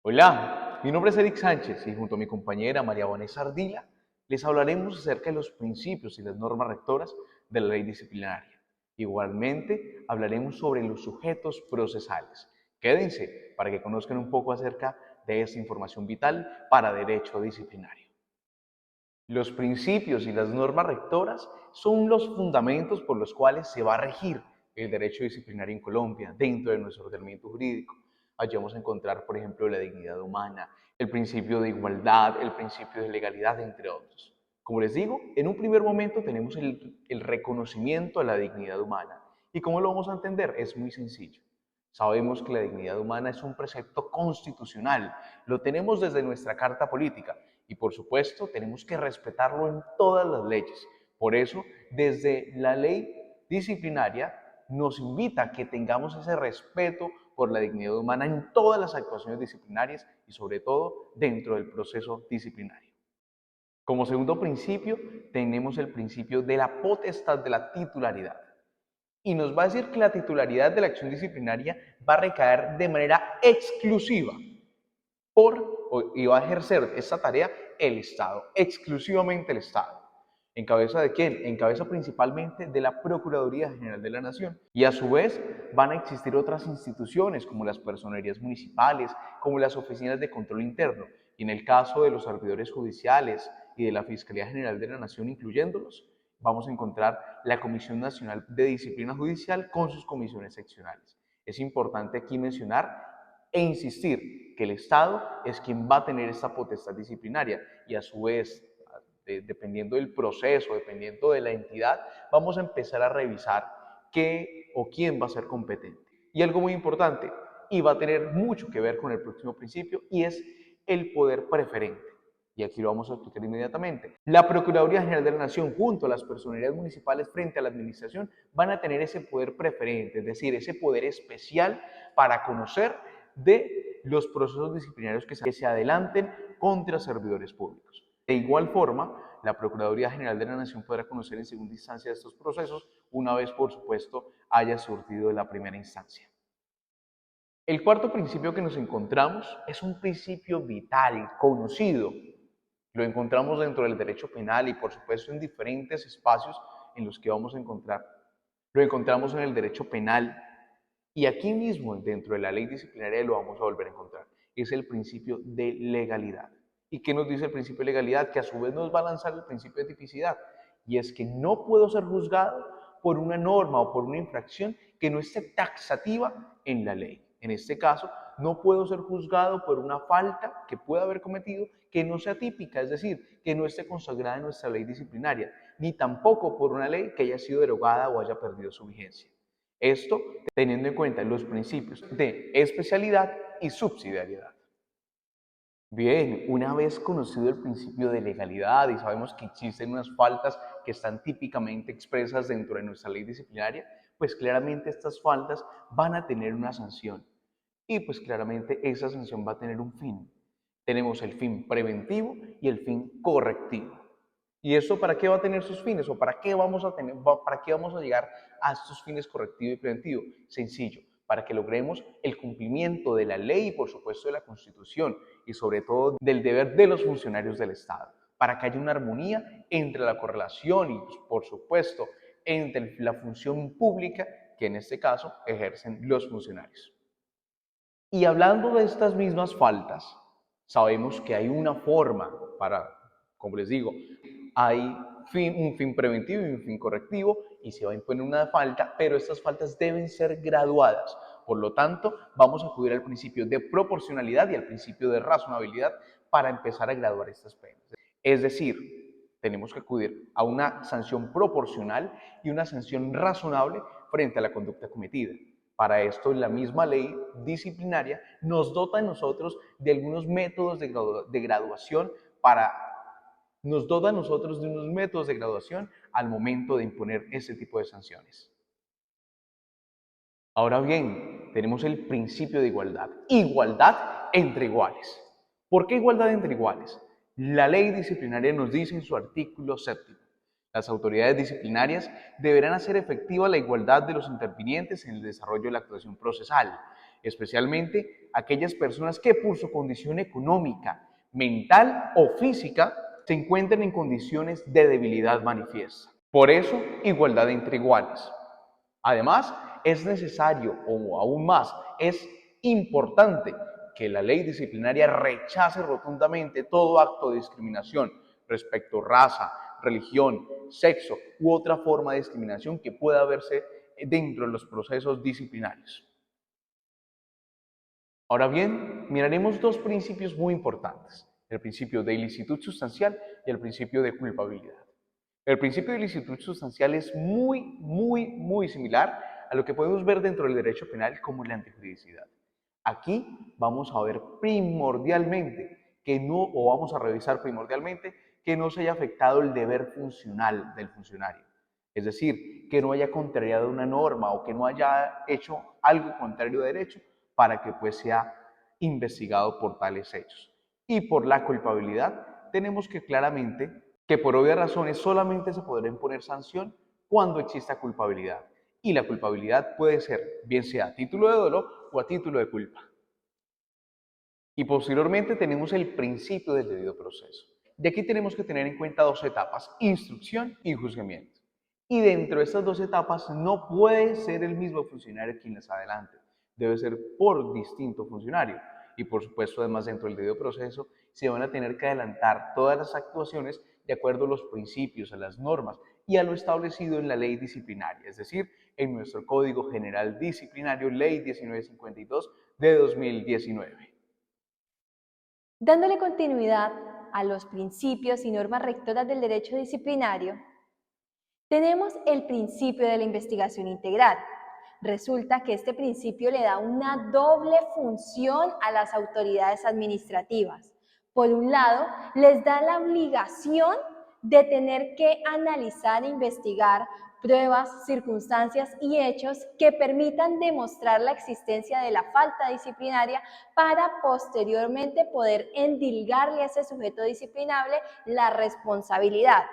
Hola, mi nombre es Eric Sánchez y junto a mi compañera María Vanessa Ardila les hablaremos acerca de los principios y las normas rectoras de la ley disciplinaria. Igualmente hablaremos sobre los sujetos procesales. Quédense para que conozcan un poco acerca de esta información vital para derecho disciplinario. Los principios y las normas rectoras son los fundamentos por los cuales se va a regir el derecho disciplinario en Colombia dentro de nuestro ordenamiento jurídico. Allí vamos a encontrar, por ejemplo, la dignidad humana, el principio de igualdad, el principio de legalidad, entre otros. Como les digo, en un primer momento tenemos el reconocimiento a la dignidad humana. ¿Y cómo lo vamos a entender? Es muy sencillo. Sabemos que la dignidad humana es un precepto constitucional, lo tenemos desde nuestra Carta Política y por supuesto tenemos que respetarlo en todas las leyes. Por eso, desde la ley disciplinaria nos invita a que tengamos ese respeto por la dignidad humana en todas las actuaciones disciplinarias y sobre todo dentro del proceso disciplinario. Como segundo principio, tenemos el principio de la potestad de la titularidad y nos va a decir que la titularidad de la acción disciplinaria va a recaer de manera exclusiva y va a ejercer esta tarea el Estado, exclusivamente el Estado. ¿En cabeza de quién? En cabeza principalmente de la Procuraduría General de la Nación. Y a su vez van a existir otras instituciones como las personerías municipales, como las oficinas de control interno. Y en el caso de los servidores judiciales y de la Fiscalía General de la Nación, incluyéndolos, vamos a encontrar la Comisión Nacional de Disciplina Judicial con sus comisiones seccionales. Es importante aquí mencionar e insistir que el Estado es quien va a tener esta potestad disciplinaria y a su vez, dependiendo del proceso, dependiendo de la entidad, vamos a empezar a revisar qué o quién va a ser competente. Y algo muy importante, y va a tener mucho que ver con el próximo principio, y es el poder preferente. Y aquí lo vamos a explicar inmediatamente. La Procuraduría General de la Nación junto a las personerías municipales frente a la administración van a tener ese poder preferente, es decir, ese poder especial para conocer de los procesos disciplinarios que se adelanten contra servidores públicos. De igual forma, la Procuraduría General de la Nación podrá conocer en segunda instancia estos procesos una vez, por supuesto, haya surtido de la primera instancia. El cuarto principio que nos encontramos es un principio vital, conocido. Lo encontramos dentro del derecho penal y, por supuesto, en diferentes espacios en los que vamos a encontrar. Lo encontramos en el derecho penal y aquí mismo, dentro de la ley disciplinaria, lo vamos a volver a encontrar. Es el principio de legalidad. ¿Y qué nos dice el principio de legalidad? Que a su vez nos va a lanzar el principio de tipicidad. Y es que no puedo ser juzgado por una norma o por una infracción que no esté taxativa en la ley. En este caso, no puedo ser juzgado por una falta que pueda haber cometido que no sea típica, es decir, que no esté consagrada en nuestra ley disciplinaria, ni tampoco por una ley que haya sido derogada o haya perdido su vigencia. Esto teniendo en cuenta los principios de especialidad y subsidiariedad. Bien, una vez conocido el principio de legalidad y sabemos que existen unas faltas que están típicamente expresas dentro de nuestra ley disciplinaria, pues claramente estas faltas van a tener una sanción y pues claramente esa sanción va a tener un fin. Tenemos el fin preventivo y el fin correctivo. ¿Y esto para qué va a tener sus fines o para qué vamos a llegar a estos fines correctivo y preventivo? Sencillo, para que logremos el cumplimiento de la ley y por supuesto de la Constitución y sobre todo del deber de los funcionarios del Estado, para que haya una armonía entre la correlación y por supuesto entre la función pública que en este caso ejercen los funcionarios. Y hablando de estas mismas faltas, sabemos que hay una forma para, como les digo, hay un fin preventivo y un fin correctivo y se va a imponer una falta, pero estas faltas deben ser graduadas. Por lo tanto, vamos a acudir al principio de proporcionalidad y al principio de razonabilidad para empezar a graduar estas penas. Es decir, tenemos que acudir a una sanción proporcional y una sanción razonable frente a la conducta cometida. Para esto, la misma ley disciplinaria nos dota a nosotros de algunos métodos de graduación nos dota a nosotros de unos métodos de graduación al momento de imponer ese tipo de sanciones. Ahora bien, tenemos el principio de igualdad. Igualdad entre iguales. ¿Por qué igualdad entre iguales? La ley disciplinaria nos dice en su artículo 7: las autoridades disciplinarias deberán hacer efectiva la igualdad de los intervinientes en el desarrollo de la actuación procesal. especialmente aquellas personas que por su condición económica, mental o física se encuentran en condiciones de debilidad manifiesta. Por eso, igualdad entre iguales. Además, es necesario, o aún más, es importante que la ley disciplinaria rechace rotundamente todo acto de discriminación respecto a raza, religión, sexo u otra forma de discriminación que pueda verse dentro de los procesos disciplinarios. Ahora bien, miraremos dos principios muy importantes, el principio de ilicitud sustancial y el principio de culpabilidad. El principio de ilicitud sustancial es muy similar a lo que podemos ver dentro del derecho penal como la antijuridicidad. Aquí vamos a ver primordialmente que no, o vamos a revisar primordialmente que no se haya afectado el deber funcional del funcionario. Es decir, que no haya contrariado una norma o que no haya hecho algo contrario a derecho para que pues sea investigado por tales hechos. Y por la culpabilidad, tenemos que claramente que por obvias razones solamente se podrá imponer sanción cuando exista culpabilidad. Y la culpabilidad puede ser bien sea a título de dolo o a título de culpa. Y posteriormente tenemos el principio del debido proceso. Y aquí tenemos que tener en cuenta dos etapas, instrucción y juzgamiento. Y dentro de estas dos etapas no puede ser el mismo funcionario quien las adelante, debe ser por distinto funcionario. Y por supuesto, además dentro del debido proceso, se van a tener que adelantar todas las actuaciones de acuerdo a los principios, a las normas y a lo establecido en la ley disciplinaria, es decir, en nuestro Código General Disciplinario, Ley 1952 de 2019. Dándole continuidad a los principios y normas rectoras del derecho disciplinario, tenemos el principio de la investigación integral. Resulta que este principio le da una doble función a las autoridades administrativas. Por un lado, les da la obligación de tener que analizar e investigar pruebas, circunstancias y hechos que permitan demostrar la existencia de la falta disciplinaria para posteriormente poder endilgarle a ese sujeto disciplinable la responsabilidad.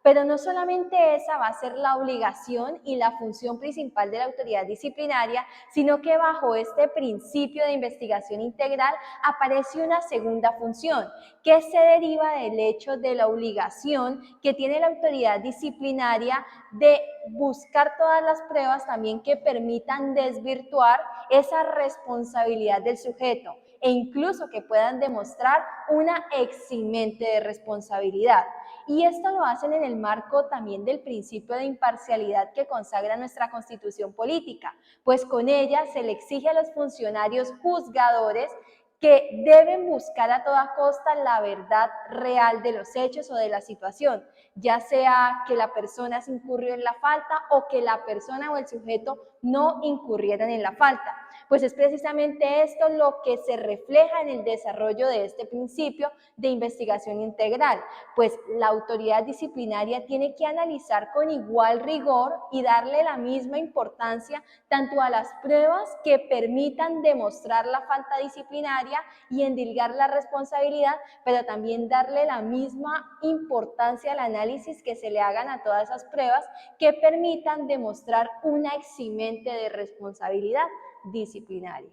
Pero no solamente esa va a ser la obligación y la función principal de la autoridad disciplinaria, sino que bajo este principio de investigación integral aparece una segunda función, que se deriva del hecho de la obligación que tiene la autoridad disciplinaria de buscar todas las pruebas también que permitan desvirtuar esa responsabilidad del sujeto e incluso que puedan demostrar una eximente de responsabilidad. Y esto lo hacen en el marco también del principio de imparcialidad que consagra nuestra Constitución política, pues con ella se le exige a los funcionarios juzgadores que deben buscar a toda costa la verdad real de los hechos o de la situación, ya sea que la persona se incurrió en la falta o que la persona o el sujeto no incurrieran en la falta. Pues es precisamente esto lo que se refleja en el desarrollo de este principio de investigación integral, pues la autoridad disciplinaria tiene que analizar con igual rigor y darle la misma importancia tanto a las pruebas que permitan demostrar la falta disciplinaria y endilgar la responsabilidad, pero también darle la misma importancia al análisis que se le hagan a todas esas pruebas que permitan demostrar una eximente de responsabilidad disciplinaria.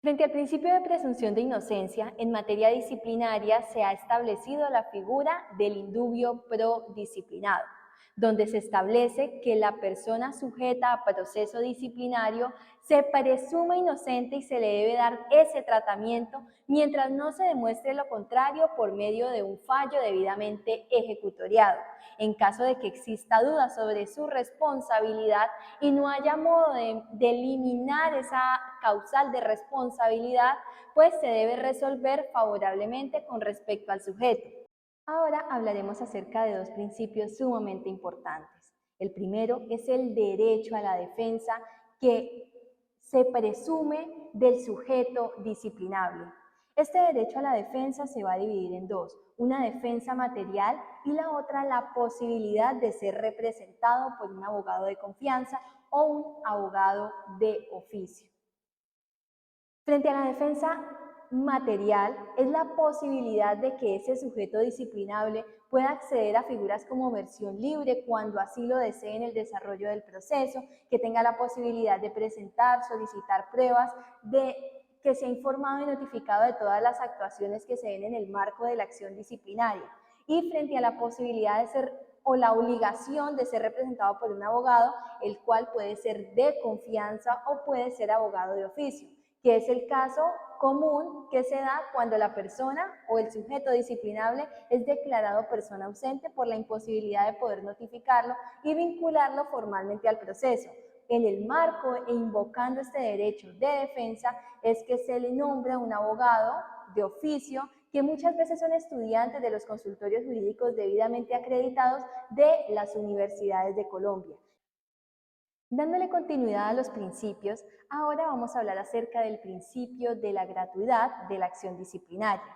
Frente al principio de presunción de inocencia, en materia disciplinaria se ha establecido la figura del indubio pro disciplinado, donde se establece que la persona sujeta a proceso disciplinario se presume inocente y se le debe dar ese tratamiento mientras no se demuestre lo contrario por medio de un fallo debidamente ejecutoriado. En caso de que exista duda sobre su responsabilidad y no haya modo de eliminar esa causal de responsabilidad, pues se debe resolver favorablemente con respecto al sujeto. Ahora hablaremos acerca de dos principios sumamente importantes. El primero es el derecho a la defensa que se presume del sujeto disciplinable. Este derecho a la defensa se va a dividir en dos, una defensa material y la otra la posibilidad de ser representado por un abogado de confianza o un abogado de oficio. Frente a la defensa material es la posibilidad de que ese sujeto disciplinable pueda acceder a figuras como versión libre cuando así lo desee en el desarrollo del proceso, que tenga la posibilidad de presentar, solicitar pruebas, de que sea informado y notificado de todas las actuaciones que se den en el marco de la acción disciplinaria, y frente a la posibilidad de ser o la obligación de ser representado por un abogado, el cual puede ser de confianza o puede ser abogado de oficio, que es el caso común que se da cuando la persona o el sujeto disciplinable es declarado persona ausente por la imposibilidad de poder notificarlo y vincularlo formalmente al proceso. En el marco e invocando este derecho de defensa es que se le nombra un abogado de oficio, que muchas veces son estudiantes de los consultorios jurídicos debidamente acreditados de las universidades de Colombia. Dándole continuidad a los principios, ahora vamos a hablar acerca del principio de la gratuidad de la acción disciplinaria.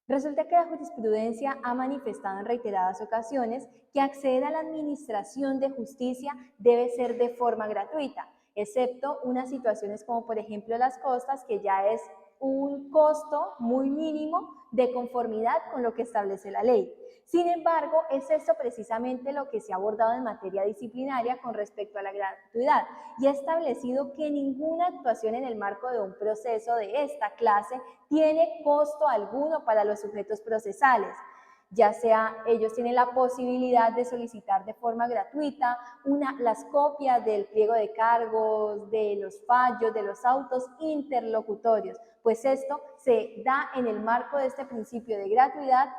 Resulta que la jurisprudencia ha manifestado en reiteradas ocasiones que acceder a la administración de justicia debe ser de forma gratuita, excepto unas situaciones como por ejemplo las costas, que ya es un costo muy mínimo de conformidad con lo que establece la ley. Sin embargo, es esto precisamente lo que se ha abordado en materia disciplinaria con respecto a la gratuidad, y ha establecido que ninguna actuación en el marco de un proceso de esta clase tiene costo alguno para los sujetos procesales, ya sea ellos tienen la posibilidad de solicitar de forma gratuita las copias del pliego de cargos, de los fallos, de los autos interlocutorios, pues esto se da en el marco de este principio de gratuidad.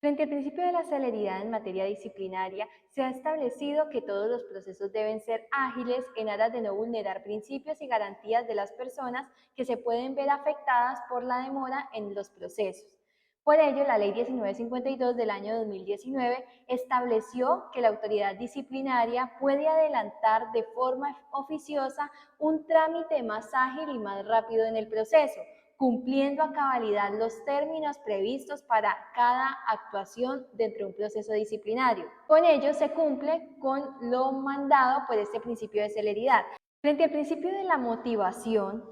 Frente al principio de la celeridad en materia disciplinaria, se ha establecido que todos los procesos deben ser ágiles en aras de no vulnerar principios y garantías de las personas que se pueden ver afectadas por la demora en los procesos. Por ello, la Ley 1952 del año 2019 estableció que la autoridad disciplinaria puede adelantar de forma oficiosa un trámite más ágil y más rápido en el proceso, cumpliendo a cabalidad los términos previstos para cada actuación dentro de un proceso disciplinario. Con ello se cumple con lo mandado por este principio de celeridad. Frente al principio de la motivación,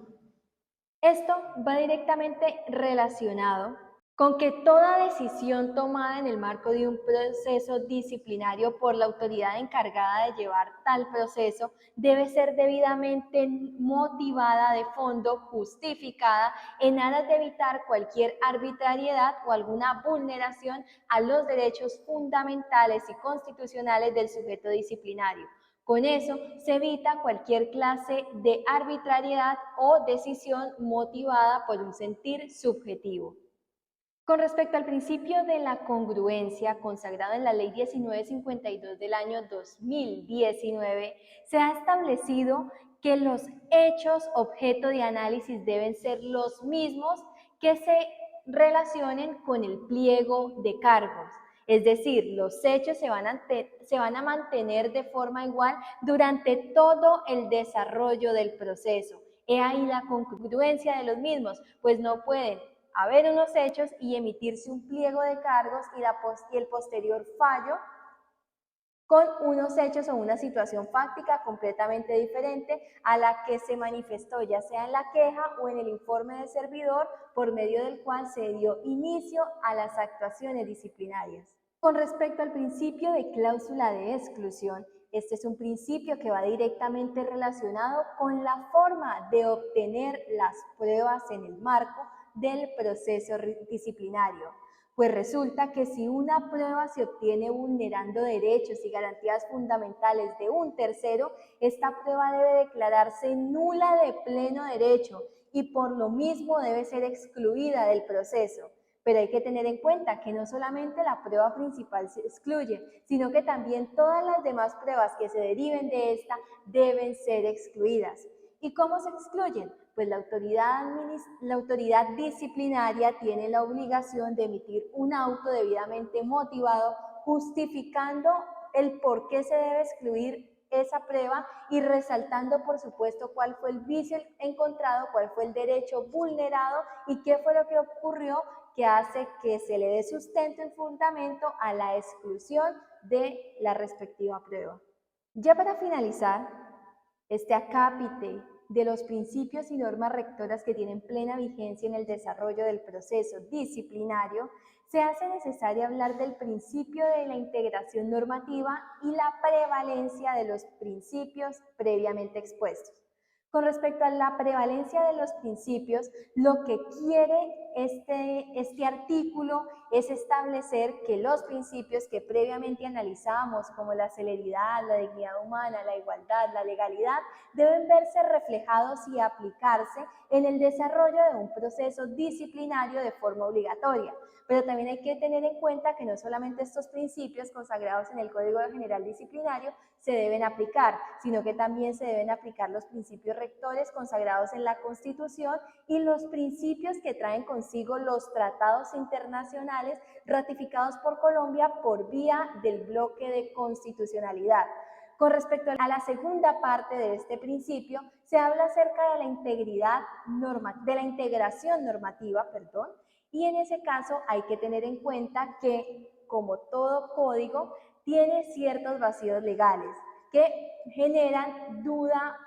esto va directamente relacionado con que toda decisión tomada en el marco de un proceso disciplinario por la autoridad encargada de llevar tal proceso debe ser debidamente motivada de fondo, justificada, en aras de evitar cualquier arbitrariedad o alguna vulneración a los derechos fundamentales y constitucionales del sujeto disciplinario. Con eso se evita cualquier clase de arbitrariedad o decisión motivada por un sentir subjetivo. Con respecto al principio de la congruencia consagrado en la Ley 1952 del año 2019, se ha establecido que los hechos objeto de análisis deben ser los mismos que se relacionen con el pliego de cargos. Es decir, los hechos se van a mantener de forma igual durante todo el desarrollo del proceso. He ahí la congruencia de los mismos, pues no pueden haber unos hechos y emitirse un pliego de cargos y el posterior fallo con unos hechos o una situación fáctica completamente diferente a la que se manifestó, ya sea en la queja o en el informe del servidor, por medio del cual se dio inicio a las actuaciones disciplinarias. Con respecto al principio de cláusula de exclusión, este es un principio que va directamente relacionado con la forma de obtener las pruebas en el marco del proceso disciplinario. Pues resulta que si una prueba se obtiene vulnerando derechos y garantías fundamentales de un tercero, esta prueba debe declararse nula de pleno derecho y por lo mismo debe ser excluida del proceso. Pero hay que tener en cuenta que no solamente la prueba principal se excluye, sino que también todas las demás pruebas que se deriven de esta deben ser excluidas. ¿Y cómo se excluyen? Pues la autoridad disciplinaria tiene la obligación de emitir un auto debidamente motivado, justificando el por qué se debe excluir esa prueba y resaltando, por supuesto, cuál fue el vicio encontrado, cuál fue el derecho vulnerado y qué fue lo que ocurrió que hace que se le dé sustento y fundamento a la exclusión de la respectiva prueba. Ya para finalizar este acápite de los principios y normas rectoras que tienen plena vigencia en el desarrollo del proceso disciplinario, se hace necesario hablar del principio de la integración normativa y la prevalencia de los principios previamente expuestos. Con respecto a la prevalencia de los principios, lo que quiere este artículo es establecer que los principios que previamente analizamos, como la celeridad, la dignidad humana, la igualdad, la legalidad, deben verse reflejados y aplicarse en el desarrollo de un proceso disciplinario de forma obligatoria. Pero también hay que tener en cuenta que no solamente estos principios consagrados en el Código General Disciplinario se deben aplicar, sino que también se deben aplicar los principios rectores consagrados en la Constitución y los principios que traen consigo los tratados internacionales ratificados por Colombia por vía del bloque de constitucionalidad. Con respecto a la segunda parte de este principio, se habla acerca de la integración normativa, y en ese caso hay que tener en cuenta que, como todo código, tiene ciertos vacíos legales que generan duda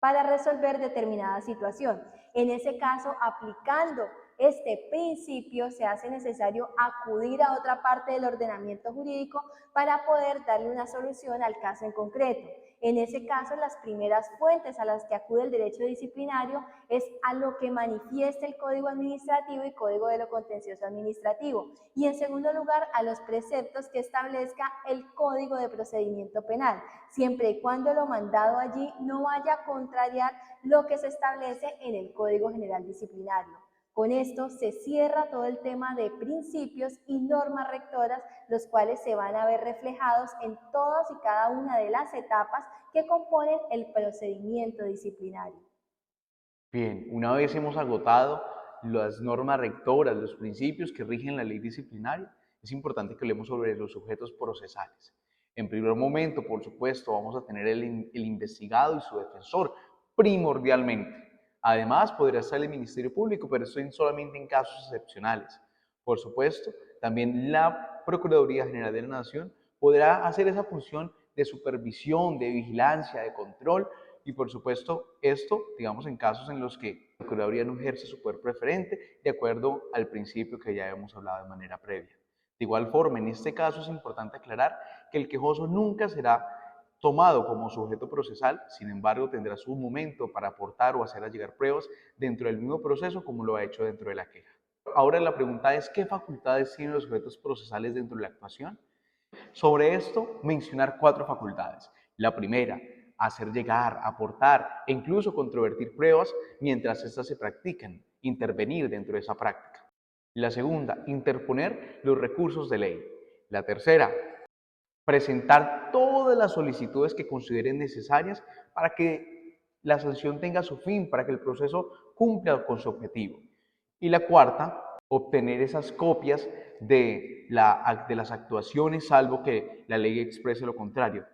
para resolver determinada situación. En ese caso, aplicando este principio, se hace necesario acudir a otra parte del ordenamiento jurídico para poder darle una solución al caso en concreto. En ese caso, las primeras fuentes a las que acude el derecho disciplinario es a lo que manifiesta el Código Administrativo y Código de lo Contencioso Administrativo. Y en segundo lugar, a los preceptos que establezca el Código de Procedimiento Penal, siempre y cuando lo mandado allí no vaya a contrariar lo que se establece en el Código General Disciplinario. Con esto se cierra todo el tema de principios y normas rectoras, los cuales se van a ver reflejados en todas y cada una de las etapas que componen el procedimiento disciplinario. Bien, una vez hemos agotado las normas rectoras, los principios que rigen la ley disciplinaria, es importante que hablemos sobre los sujetos procesales. En primer momento, por supuesto, vamos a tener el investigado y su defensor, primordialmente. Además, podría estar el Ministerio Público, pero esto solamente en casos excepcionales. Por supuesto, también la Procuraduría General de la Nación podrá hacer esa función de supervisión, de vigilancia, de control, y por supuesto esto, digamos, en casos en los que la Procuraduría no ejerce su poder preferente de acuerdo al principio que ya hemos hablado de manera previa. De igual forma, en este caso es importante aclarar que el quejoso nunca será tomado como sujeto procesal, sin embargo tendrá su momento para aportar o hacer llegar pruebas dentro del mismo proceso como lo ha hecho dentro de la queja. Ahora la pregunta es, ¿qué facultades tienen los sujetos procesales dentro de la actuación? Sobre esto, mencionar 4 facultades. La primera, hacer llegar, aportar e incluso controvertir pruebas mientras éstas se practican, intervenir dentro de esa práctica. La segunda, interponer los recursos de ley. La tercera, presentar todas las solicitudes que consideren necesarias para que la sanción tenga su fin, para que el proceso cumpla con su objetivo. Y la cuarta, obtener esas copias de las actuaciones, salvo que la ley exprese lo contrario.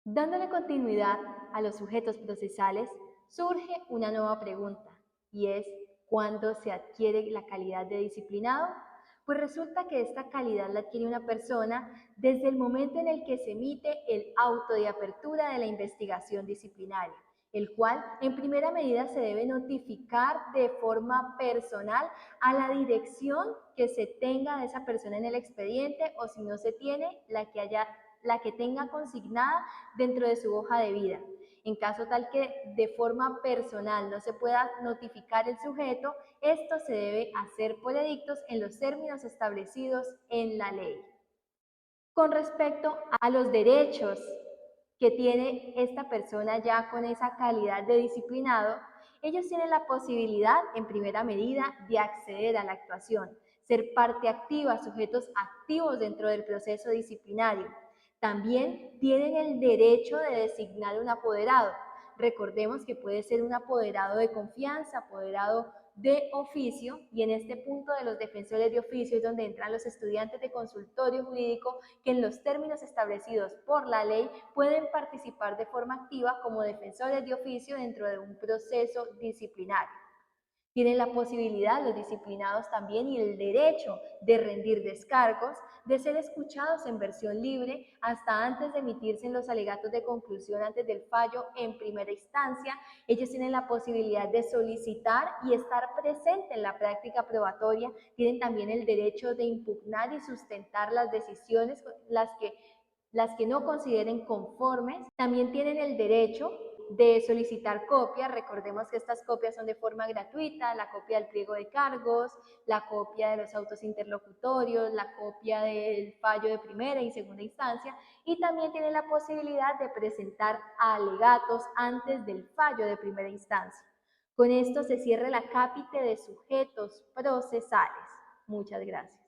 Dándole continuidad a los sujetos procesales, surge una nueva pregunta, y es, ¿cuándo se adquiere la calidad de disciplinado? Pues resulta que esta calidad la adquiere una persona desde el momento en el que se emite el auto de apertura de la investigación disciplinaria, el cual en primera medida se debe notificar de forma personal a la dirección que se tenga de esa persona en el expediente, o si no se tiene, la que tenga consignada dentro de su hoja de vida. En caso tal que de forma personal no se pueda notificar el sujeto, esto se debe hacer por edictos en los términos establecidos en la ley. Con respecto a los derechos que tiene esta persona ya con esa calidad de disciplinado, ellos tienen la posibilidad, en primera medida, de acceder a la actuación, ser parte activa, sujetos activos dentro del proceso disciplinario. También tienen el derecho de designar un apoderado. Recordemos que puede ser un apoderado de confianza, apoderado de oficio, y en este punto de los defensores de oficio es donde entran los estudiantes de consultorio jurídico que en los términos establecidos por la ley pueden participar de forma activa como defensores de oficio dentro de un proceso disciplinario. Tienen la posibilidad, los disciplinados también, y el derecho de rendir descargos, de ser escuchados en versión libre hasta antes de emitirse en los alegatos de conclusión antes del fallo en primera instancia. Ellos tienen la posibilidad de solicitar y estar presente en la práctica probatoria. Tienen también el derecho de impugnar y sustentar las decisiones, las que no consideren conformes. También tienen el derecho de solicitar copias. Recordemos que estas copias son de forma gratuita: la copia del pliego de cargos, la copia de los autos interlocutorios, la copia del fallo de primera y segunda instancia, y también tienen la posibilidad de presentar alegatos antes del fallo de primera instancia. Con esto se cierra la cápite de sujetos procesales. Muchas gracias.